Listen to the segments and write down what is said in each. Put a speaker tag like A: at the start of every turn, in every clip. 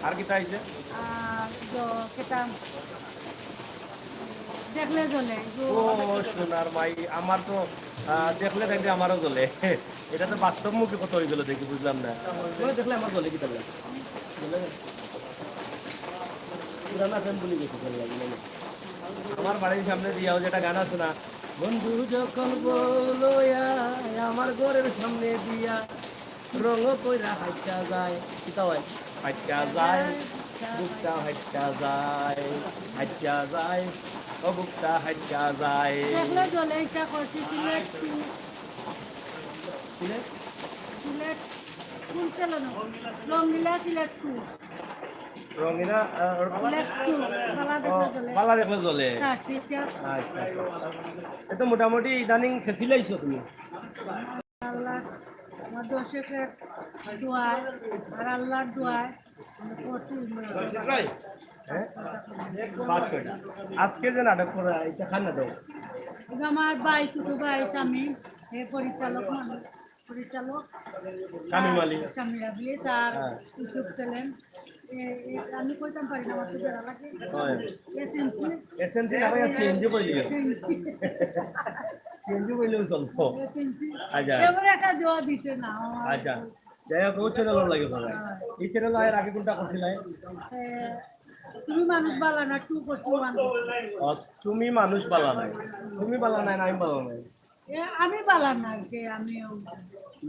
A: আর কি চাইছে?
B: আর কেটা দেখলে জ্বলে
A: ও সোনার মাই, আমার তো দেখলে দেখলে আমারও জ্বলে। এটা তো বাস্তবমুখী কত হয়ে গেল দেখি, বুঝলাম না। দেখলে আমার জ্বলে কি তাহলে পুরানা ফ্যান বলে গেছি। আমার বাড়ির সামনে দিয়াও যেটা গান আছে না, বন্ধু যখন বলো আমার ঘরের সামনে দিয়া রঙ কইরা হাইটা যায়, কিতা হয় হাইটা যায়, বুকটা হাইটা যায়, হাইটা যায়, ও বুকটা হাইটা যায়।
B: দেখলে জ্বলে এটা করছি সিলেট
A: সিলেট
B: সিলেট ফুল চালানো রঙ্গিলা সিলেট ফুল
A: রঙিনা
B: সিলেট ফুল পালা দেখলে জ্বলে
A: পাল্লা দেখলে জ্বলে।
B: সিটটা
A: আচ্ছা, এতো মোটামুটি ইদানিং খেছিলাইছো তুমি?
B: আল্লাহ আমার দর্শকের দোয়ায় আর আল্লাহর দোয়ায় আমি করছি
A: হ্যাঁ, পাঁচ ছয়টা। আজকে যে নাটক করা এটা খান নাটক,
B: কিন্তু আমার ভাই ছোট ভাই স্বামী এ পরিচালক মানুষ পরিচালক
A: স্বামী মালিক।
B: স্বামী রাবি তার
A: হ্যাঁ।
B: ইউটিউব চ্যানেল আমি কইতাম পারি না আমার তো বেড়া লাগে
A: হয়।
B: এসএনসি
A: এসএনসি না ভাই, সিএনজি বলি, সিএনজি বললেও চলবো। আচ্ছা
B: এবার একটা জোয়া দিছে না আমার
A: আচ্ছা, যাই হোক, ও চ্যানেলও লাগে ভাই। এই চ্যানেল এর আগে কোনটা করছিলাই?
B: এ, তুমি মানুষ বালা না টু করছি ওয়ান
A: তুমি মানুষ বালা নাই, তুমি বালা নাই না আমি বালা নাই।
B: আমি বালা না যে আমি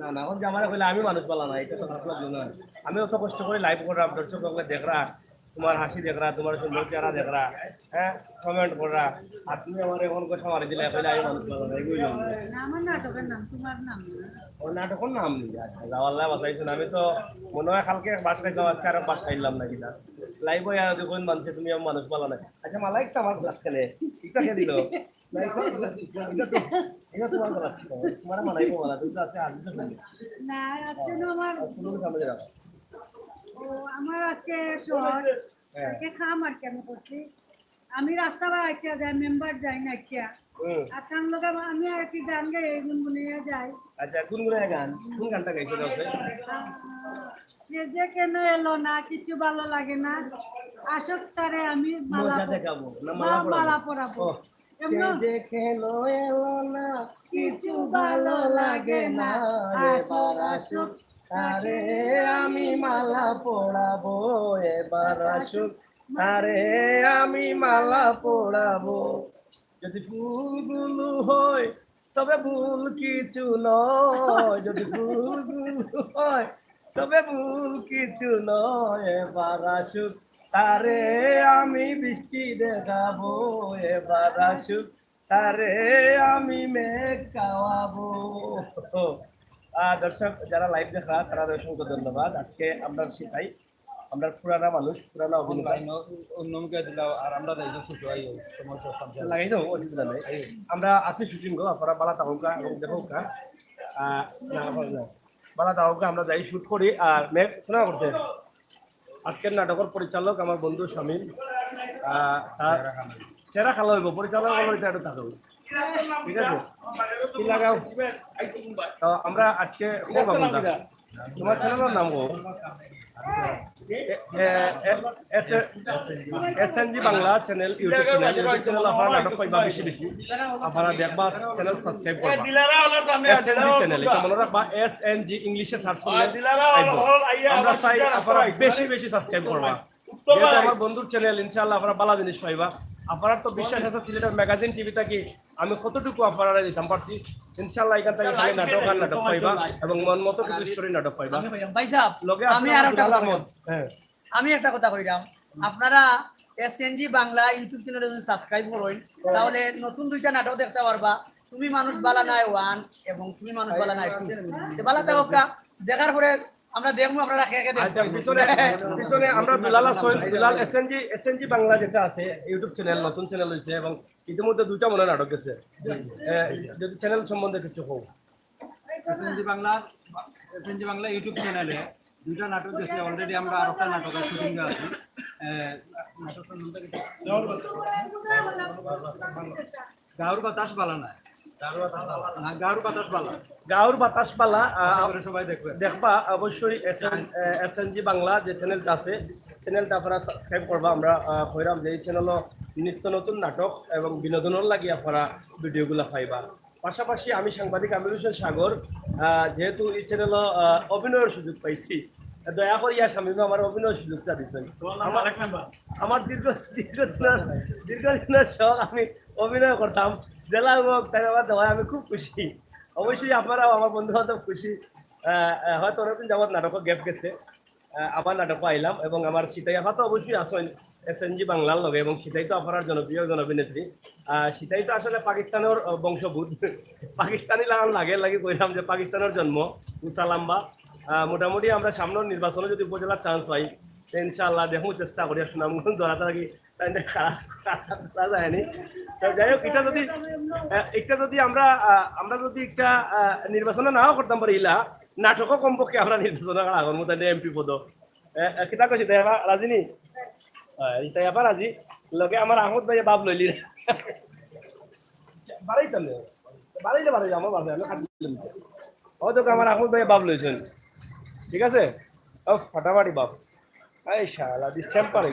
A: না না, এখন যে আমার কইলে আমি মানুষ বালা নাই, এটা তো খারাপ লাগলো না। আমি অত কষ্ট করে লাইভ করা, দর্শক দেখরা, তোমার হাসি দেখরা, তোমার সুন্দর চেহারা দেখরা, হ্যাঁ, কমেন্ট করা, আর তুমি আমার এখন কথা মারি দিলে কইলে আমি মানুষ বালা নাই, বুঝলাম না।
B: না, আমার নাটকের নাম তোমার নাম না।
A: ও নাটকের নাম নেই। আচ্ছা, যাওয়াল্লাহ বাঁচাইছেন। আমি তো মনে হয় কালকে বাস খাইছিলাম, আজকে আরো বাস খাইলাম না কিনা। লাইভ হয়ে আর দেখুন মানছে তুমি আমার মানুষ বালা নাই। আচ্ছা, মালাইক তো আমার গ্লাস খেলে ইচ্ছা খেয়ে দিল। এটা তোমার গলা, তোমার মানাইবো বলা, তুমি তো আছে আজকে তো শুনি।
B: না আজকে না আমার
A: শুনুন সামনে রাখো।
B: ও আমার আজকে শহর
A: হ্যাঁ।
B: আজকে খাম আর কি আমি করছি আমি রাস্তা বা আইটা যাই মেম্বার যাই না কিয়া
A: হুম।
B: আর তার লগে আমি আর কি গান গাই এই গুনগুনিয়ে যাই
A: আচ্ছা, কোন গুলো গান, কোন গানটা গাইছো দর্শক?
B: সে যে কেন এলো না কিছু ভালো লাগে না আসক তারে আমি মালা
A: মজা দেখাবো না মালা
B: মালা
A: পরাবো?
B: পরাবো
A: ও, সে যে খেলো এলো না,
B: কিছু ভালো লাগে না আসক আসক
A: আরে আমি মালা পড়াবো, এবার আসুক, আরে আমি মালা পড়াবো। যদি ফুলগুলো হয় তবে ভুল কিছু নয়, যদি ফুলগুলো হয় তবে ভুল কিছু নয়, এবার আসুক, তারে আমি বৃষ্টি দেখাবো, এবার আসুক, তারে আমি মেঘ খাওয়াবো। দর্শক যারা লাইভ দেখা তারা অসংখ্য ধন্যবাদ। আজকে আমরা সেটাই, আমরা পুরানা মানুষ, পুরানা অভিনেতা
C: আর আমরা
A: লাগাই দাও, অসুবিধা নেই। আমরা আছি শুটিং গো, আপনারা বালা তাহকা এবং দেখোকা বালা তাহকা আমরা যাই শুট করি। আর মেঘ শোনা করতে আজকের নাটকের পরিচালক আমার বন্ধু শামীম, চেরা খালো হইব, পরিচালক হলো এটা একটু থাকো, ঠিক আছে? কি লাগাও? তো আমরা আজকে তোমার চ্যানেলের নাম গো SNG Bangla channel, YouTube channel আপনারা নাটক পাইবা বেশি বেশি, আপনারা দেখবা, চ্যানেল সাবস্ক্রাইব করবা। এসএনজি চ্যানেল, এটা মনে রাখবা, এসএনজি ইংলিশে সার্চ করলে আমরা চাই আপনারা বেশি বেশি সাবস্ক্রাইব করবা। যেহেতু আমার বন্ধুর চ্যানেল, ইনশাআল্লাহ আপনারা ভালো জিনিস পাইবা। আপনার তো বিশ্বাস আছে সিলেটের ম্যাগাজিন টিভি থেকে আমি কতটুকু আপনারা দিতাম পারছি, ইনশাআল্লাহ এখান থেকে খালি নাটক আর নাটক পাইবা এবং মন মতো কিছু স্টোরি নাটক পাইবা।
D: ভাই সাহেব,
A: লগে
D: আমি আর একটা কথা কইলাম।
A: হ্যাঁ,
D: আমি একটা কথা কইলাম, আপনারা এসএনজি বাংলা ইউটিউব চ্যানেলে যদি সাবস্ক্রাইব করেন তাহলে নতুন দুইটা নাটক দেখতে পারবা, তুমি মানুষ বালা নাই 1 এবং তুমি মানুষ বালা নাই 2। বালা থাকা দেখার পরে আমরা দেখবো আপনারা খেয়ে খেয়ে
A: আচ্ছা,
D: দেখছেন।
A: পিছনে আমরা দুলাল এসএনজি বাংলা যেটা আছে ইউটিউব চ্যানেল, নতুন চ্যানেল হয়েছে এবং ইতিমধ্যে দুইটা মনে নাটক গেছে। যদি চ্যানেল সম্বন্ধে কিছু হোক।
C: এসএনজি বাংলা ইউটিউব চ্যানেলে দুইটা নাটক দেখছি অলরেডি, আমরা আর একটা নাটকের শুটিং আছি। নাটকটার নামটা কি? গাঁর বাতাস বালা নাই। না গাড়ু বাতাস বালা
A: গাঁওর বাতাস পালা
C: আশা করি সবাই দেখবেন
A: দেখবা অবশ্যই এসএনজি বাংলা যে চ্যানেলটা আছে চ্যানেলটা আপনারা সাবস্ক্রাইব করবা আমরা কইরাম যে এই চ্যানেলও নিত্য নতুন নাটক এবং বিনোদনের লাগি আপনারা ভিডিওগুলো পাইবা পাশাপাশি আমি সাংবাদিক আমির হোসেন সাগর যেহেতু এই চ্যানেলও অভিনয়ের সুযোগ পাইছি দয়া করিয়া স্বামী আমার অভিনয় সুযোগটা দিচ্ছেন আমার দীর্ঘদিনের শখ আমি অভিনয় করতাম জেলা হোক তাই আমার দেওয়ায় আমি খুব খুশি অবশ্যই আপনারাও আমার বন্ধু বান্ধব খুশি হয়তো অনেকদিন যাবৎ নাটকও গ্যাপ গেছে আবার নাটকও আইলাম এবং আমার সীতাই আপা তো অবশ্যই আসেন এসএনজি বাংলার লগে এবং সীতাই তো আপনার জনপ্রিয় একজন অভিনেত্রী সীতাই তো আসলে পাকিস্তানের বংশভূত পাকিস্তানি লাগান লাগে কইলাম যে পাকিস্তানের জন্ম উসালাম্বা মোটামুটি আমরা সামনের নির্বাচনে যদি উপজেলার চান্স পাই ইনশাআল্লাহ দেখুন চেষ্টা করি সুনামগঞ্জ ধরাতারি তাই যায়নি যাই হোক এটা যদি আমরা যদি একটা নির্বাচনে নাও করতাম পারি ইলা নাটকও কমপক্ষে আমরা নির্বাচনে আগর মতো এমপি পদ কিতা কৈছি তাই এবার রাজিনী তাই এবার রাজি লগে আমার আহমদ ভাই বাপ লইলি বাড়াইতাম বাড়াইলে আমার বাড়াই আমি খাটি হয়তো আমার আহমদ ভাই বাপ লইছেন ঠিক আছে ফাটাফাটি বাপ এই শালা ডিস্টেম্পার